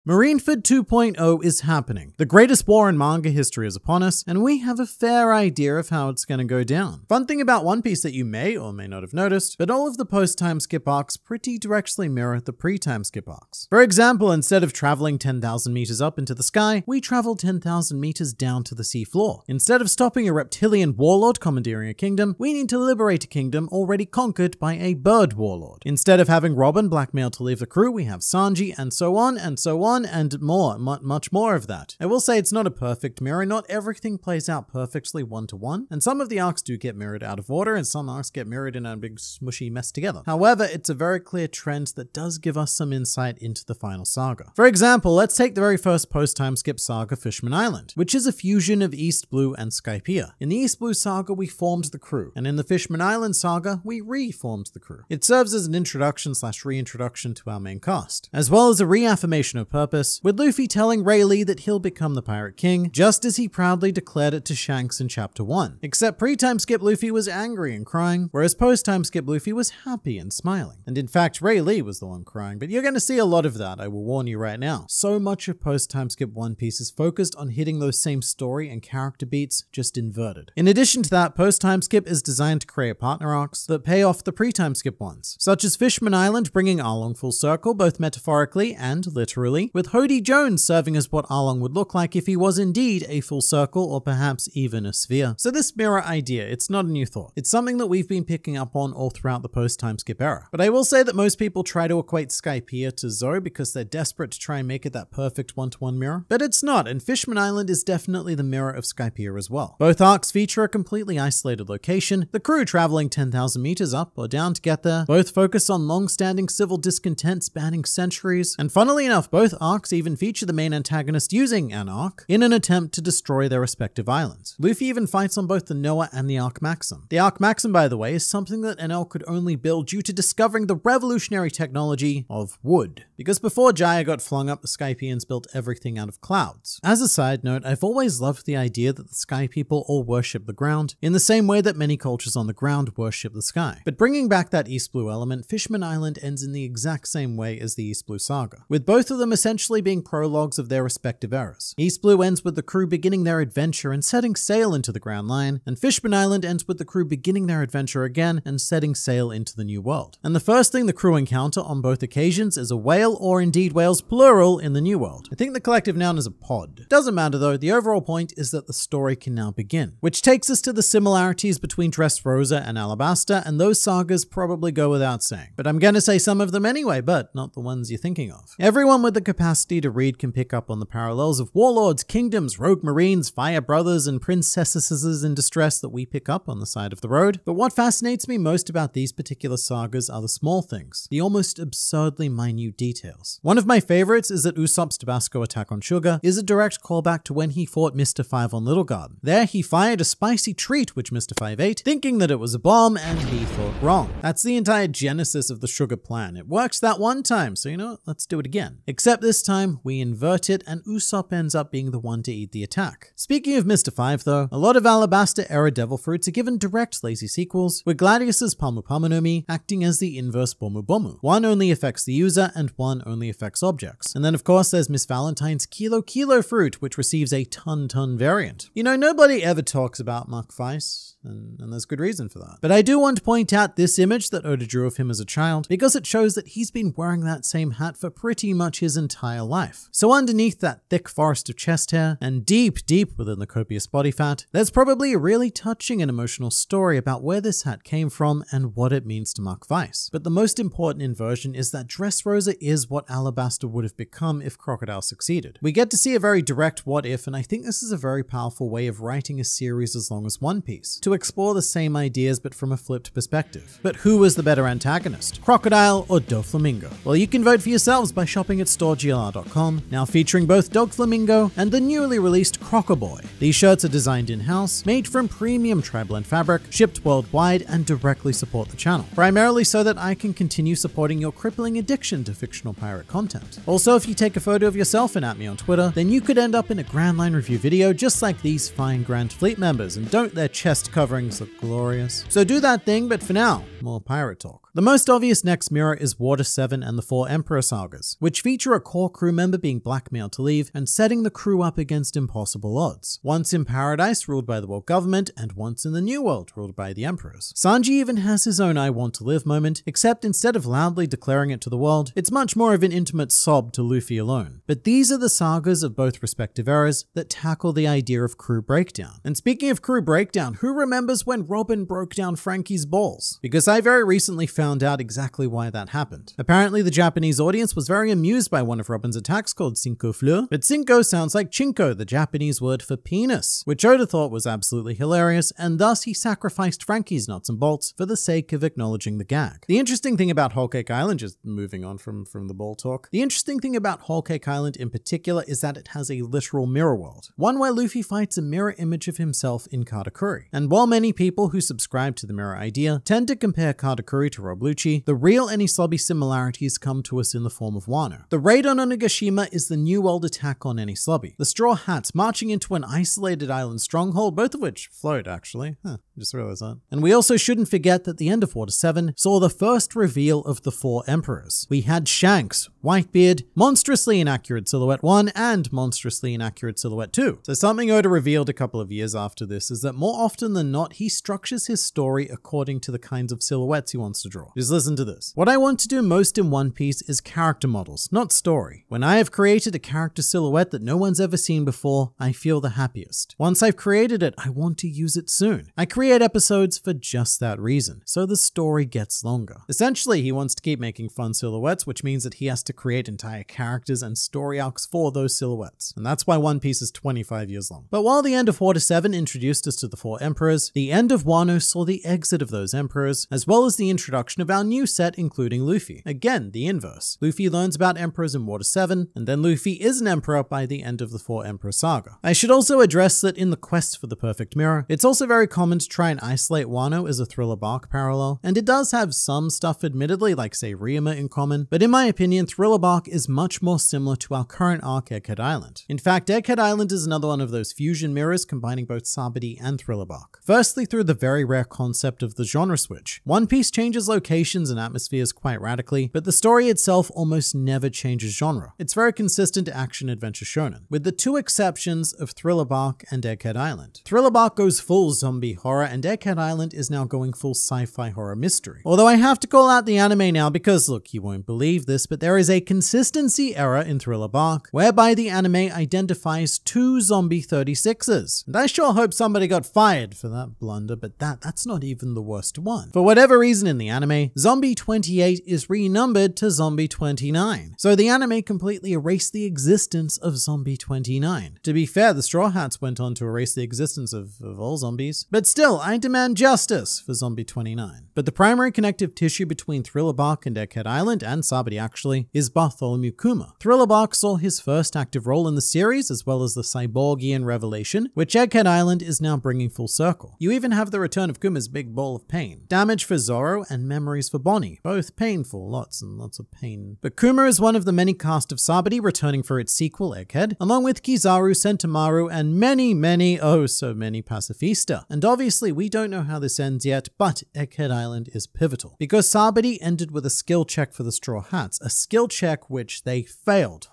Marineford 2.0 is happening. The greatest war in manga history is upon us, and we have a fair idea of how it's gonna go down. Fun thing about One Piece that you may or may not have noticed, but all of the post-time skip arcs pretty directly mirror the pre-time skip arcs. For example, instead of traveling 10,000 meters up into the sky, we travel 10,000 meters down to the seafloor. Instead of stopping a reptilian warlord commandeering a kingdom, we need to liberate a kingdom already conquered by a bird warlord. Instead of having Robin blackmailed to leave the crew, we have Sanji, and so on, and more, much more of that. I will say it's not a perfect mirror. Not everything plays out perfectly one-to-one, and some of the arcs do get mirrored out of order, and some arcs get mirrored in a big smushy mess together. However, it's a very clear trend that does give us some insight into the final saga. For example, let's take the very first post-time skip saga, Fishman Island, which is a fusion of East Blue and Skypiea. In the East Blue saga, we formed the crew, and in the Fishman Island saga, we reformed the crew. It serves as an introduction/reintroduction to our main cast, as well as a reaffirmation of purpose, with Luffy telling Rayleigh that he'll become the Pirate King, just as he proudly declared it to Shanks in Chapter 1. Except pre-time skip Luffy was angry and crying, whereas post-time skip Luffy was happy and smiling. And in fact, Rayleigh was the one crying, but you're going to see a lot of that, I will warn you right now. So much of post-time skip One Piece is focused on hitting those same story and character beats, just inverted. In addition to that, post-time skip is designed to create partner arcs that pay off the pre-time skip ones, such as Fishman Island bringing Arlong full circle, both metaphorically and literally, with Hody Jones serving as what Arlong would look like if he was indeed a full circle or perhaps even a sphere. So this mirror idea, it's not a new thought. It's something that we've been picking up on all throughout the post-time skip era. But I will say that most people try to equate Skypiea to Zoe because they're desperate to try and make it that perfect one-to-one mirror. But it's not, and Fishman Island is definitely the mirror of Skypiea as well. Both arcs feature a completely isolated location, the crew traveling 10,000 meters up or down to get there. Both focus on long-standing civil discontent spanning centuries, and funnily enough, both arcs even feature the main antagonist using an arc in an attempt to destroy their respective islands. Luffy even fights on both the Noah and the Arc Maxim. The Arc Maxim, by the way, is something that NL could only build due to discovering the revolutionary technology of wood. Because before Jaya got flung up, the Skypieans built everything out of clouds. As a side note, I've always loved the idea that the Sky People all worship the ground, in the same way that many cultures on the ground worship the sky. But bringing back that East Blue element, Fishman Island ends in the exact same way as the East Blue saga, with both of them essentially being prologues of their respective eras. East Blue ends with the crew beginning their adventure and setting sail into the Grand Line, and Fishman Island ends with the crew beginning their adventure again and setting sail into the New World. And the first thing the crew encounter on both occasions is a whale, or indeed whales plural, in the New World. I think the collective noun is a pod. Doesn't matter though, the overall point is that the story can now begin. Which takes us to the similarities between Dressrosa and Alabasta, and those sagas probably go without saying. But I'm gonna say some of them anyway, but not the ones you're thinking of. Everyone with the capacity to read can pick up on the parallels of warlords, kingdoms, rogue marines, fire brothers, and princesses in distress that we pick up on the side of the road. But what fascinates me most about these particular sagas are the small things, the almost absurdly minute details. One of my favorites is that Usopp's Tabasco attack on Sugar is a direct callback to when he fought Mr. Five on Little Garden. There he fired a spicy treat which Mr. Five ate, thinking that it was a bomb, and he thought wrong. That's the entire genesis of the Sugar plan. It works that one time, so you know what, let's do it again. Except this time, we invert it, and Usopp ends up being the one to eat the attack. Speaking of Mr. Five though, a lot of Alabasta era devil fruits are given direct lazy sequels, with Gladius's Pamu Pamu no Mi acting as the inverse Bomu Bomu. One only affects the user, and one only affects objects. And then of course there's Miss Valentine's Kilo Kilo fruit, which receives a ton variant. You know, nobody ever talks about Mark Weiss, and there's good reason for that. But I do want to point out this image that Oda drew of him as a child, because it shows that he's been wearing that same hat for pretty much his entire life. So underneath that thick forest of chest hair, and deep within the copious body fat, there's probably a really touching and emotional story about where this hat came from and what it means to Mark Weiss. But the most important inversion is that Dressrosa is what Alabasta would have become if Crocodile succeeded. We get to see a very direct what if, and I think this is a very powerful way of writing a series as long as One Piece, to explore the same ideas but from a flipped perspective. But who was the better antagonist, Crocodile or Doflamingo? Well, you can vote for yourselves by shopping at storeglr.com, now featuring both Doflamingo and the newly released Crocoboy. These shirts are designed in-house, made from premium tri-blend fabric, shipped worldwide, and directly support the channel, primarily so that I can continue supporting your crippling addiction to fictional pirate content. Also, if you take a photo of yourself and at me on Twitter, then you could end up in a Grand Line review video just like these fine Grand Fleet members, and don't their chest cover coverings look glorious. So do that thing, but for now, more pirate talk. The most obvious next mirror is Water 7 and the 4 Emperor sagas, which feature a core crew member being blackmailed to leave and setting the crew up against impossible odds. Once in Paradise, ruled by the world government, and once in the New World, ruled by the Emperors. Sanji even has his own I want to live moment, except instead of loudly declaring it to the world, it's much more of an intimate sob to Luffy alone. But these are the sagas of both respective eras that tackle the idea of crew breakdown. And speaking of crew breakdown, who remembers when Robin broke down Frankie's balls? Because I very recently found out exactly why that happened. Apparently the Japanese audience was very amused by one of Robin's attacks called Cinco Fleur, but Cinco sounds like Chinko, the Japanese word for penis, which Oda thought was absolutely hilarious, and thus he sacrificed Frankie's nuts and bolts for the sake of acknowledging the gag. The interesting thing about Whole Cake Island, just moving on from the ball talk, the interesting thing about Whole Cake Island in particular is that it has a literal mirror world, one where Luffy fights a mirror image of himself in Katakuri. And while many people who subscribe to the mirror idea tend to compare Katakuri to Rob Lucci, the real Enisobi similarities come to us in the form of Wano. The raid on Onigashima is the New World attack on Enisobi. The Straw Hats marching into an isolated island stronghold, both of which float actually. Just realized that. And we also shouldn't forget that the end of Water 7 saw the first reveal of the 4 Emperors. We had Shanks, Whitebeard, Monstrously Inaccurate Silhouette 1, and Monstrously Inaccurate Silhouette 2. So something Oda revealed a couple of years after this is that more often than not, he structures his story according to the kinds of silhouettes he wants to draw. Just listen to this. What I want to do most in One Piece is character models, not story. When I have created a character silhouette that no one's ever seen before, I feel the happiest. Once I've created it, I want to use it soon. I create episodes for just that reason, so the story gets longer. Essentially, he wants to keep making fun silhouettes, which means that he has to create entire characters and story arcs for those silhouettes. And that's why One Piece is 25 years long. But while the end of Water 7 introduced us to the 4 Emperors, the end of Wano saw the exit of those Emperors, as well as the introduction of our new set, including Luffy. Again, the inverse. Luffy learns about Emperors in Water 7, and then Luffy is an Emperor by the end of the 4 Emperor saga. I should also address that in the quest for the perfect mirror, it's also very common to try and isolate Wano as a Thriller Bark parallel, and it does have some stuff admittedly, like say Ryuma in common, but in my opinion, Thriller Bark is much more similar to our current arc Egghead Island. In fact, Egghead Island is another one of those fusion mirrors combining both Sabadi and Thriller Bark. Firstly, through the very rare concept of the genre switch. One Piece changes locations and atmospheres quite radically, but the story itself almost never changes genre. It's very consistent action-adventure shonen, with the 2 exceptions of Thriller Bark and Egghead Island. Thriller Bark goes full zombie horror, and Egghead Island is now going full sci-fi horror mystery. Although I have to call out the anime now because, look, you won't believe this, but there is a consistency error in Thriller Bark, whereby the anime identifies 2 zombie 36s. And I sure hope somebody got fired for that blunder, but that's not even the worst one. For whatever reason in the anime, Zombie 28 is renumbered to Zombie 29. So the anime completely erased the existence of Zombie 29. To be fair, the Straw Hats went on to erase the existence of all zombies. But still, I demand justice for Zombie 29. But the primary connective tissue between Thriller Bark and Egghead Island, and Sabadi actually, is Bartholomew Kuma. Thriller Bark saw his first active role in the series, as well as the Cyborgian revelation, which Egghead Island is now bringing full circle. You even have the return of Kuma's big ball of pain, damage for Zoro, and memories for Bonnie. Both painful, lots and lots of pain. But Kuma is one of the many cast of Sabadi returning for its sequel, Egghead, along with Kizaru, Sentomaru, and many, oh so many Pacifista. And obviously we don't know how this ends yet, but Egghead Island is pivotal. Because Sabadi ended with a skill check for the Straw Hats, a skill check which they failed.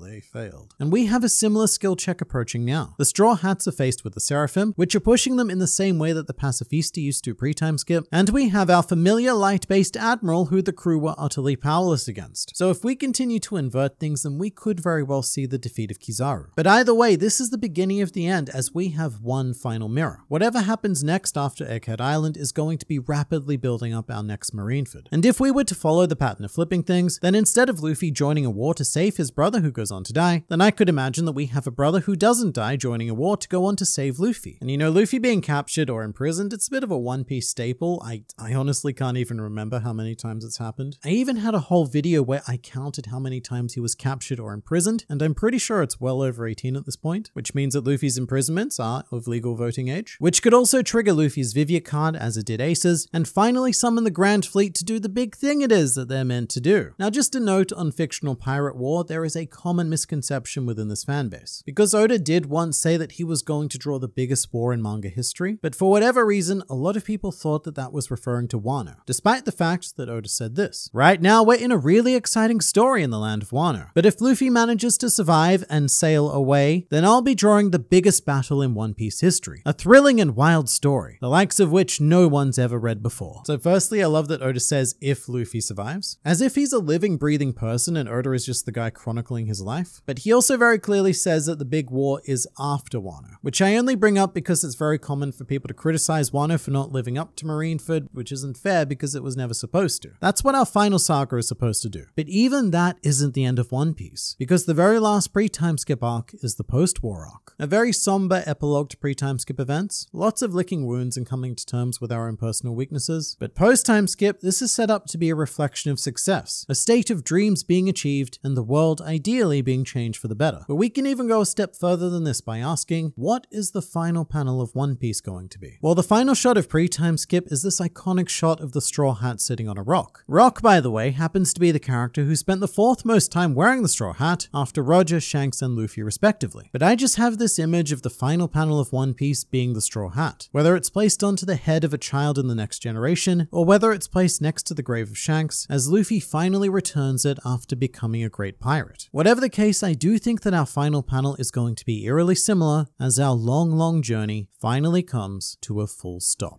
They failed. And we have a similar skill check approaching now. The Straw Hats are faced with the Seraphim, which are pushing them in the same way that the Pacifista used to pre-time skip, and we have our familiar light-based admiral who the crew were utterly powerless against. So if we continue to invert things, then we could very well see the defeat of Kizaru. But either way, this is the beginning of the end, as we have one final mirror. Whatever happens next after Egghead Island is going to be rapidly building up our next Marineford. And if we were to follow the pattern of flipping things, then instead of Luffy joining a war to save his brother who goes on to die, then I could imagine that we have a brother who doesn't die joining a war to go on to save Luffy. And you know, Luffy being captured or imprisoned, it's a bit of a One Piece staple. I honestly can't even remember how many times it's happened. I even had a whole video where I counted how many times he was captured or imprisoned, and I'm pretty sure it's well over 18 at this point, which means that Luffy's imprisonments are of legal voting age, which could also trigger Luffy's Vivia card as it did Ace's, and finally summon the Grand Fleet to do the big thing it is that they're meant to do. Now, just a note on fictional pirate war, there is a common misconception within this fanbase. Because Oda did once say that he was going to draw the biggest war in manga history, history, but for whatever reason, a lot of people thought that that was referring to Wano, despite the fact that Oda said this. Right now, we're in a really exciting story in the land of Wano, but if Luffy manages to survive and sail away, then I'll be drawing the biggest battle in One Piece history, a thrilling and wild story, the likes of which no one's ever read before. So firstly, I love that Oda says if Luffy survives, as if he's a living, breathing person and Oda is just the guy chronicling his life. But he also very clearly says that the big war is after Wano, which I only bring up because it's very common for people to criticize Wano for not living up to Marineford, which isn't fair because it was never supposed to. That's what our final saga is supposed to do. But even that isn't the end of One Piece, because the very last pre-time skip arc is the post-war arc. A very somber epilogue to pre-time skip events, lots of licking wounds and coming to terms with our own personal weaknesses. But post-time skip, this is set up to be a reflection of success, a state of dreams being achieved and the world ideally being changed for the better. But we can even go a step further than this by asking, what is the final panel of One Piece going to be? Well, the final shot of pre-time skip is this iconic shot of the Straw Hat sitting on a rock. Rock, by the way, happens to be the character who spent the fourth most time wearing the Straw Hat after Roger, Shanks, and Luffy respectively. But I just have this image of the final panel of One Piece being the Straw Hat, whether it's placed onto the head of a child in the next generation, or whether it's placed next to the grave of Shanks, as Luffy finally returns it after becoming a great pirate. Whatever the case, I do think that our final panel is going to be eerily similar as our long journey finally comes to a full stop.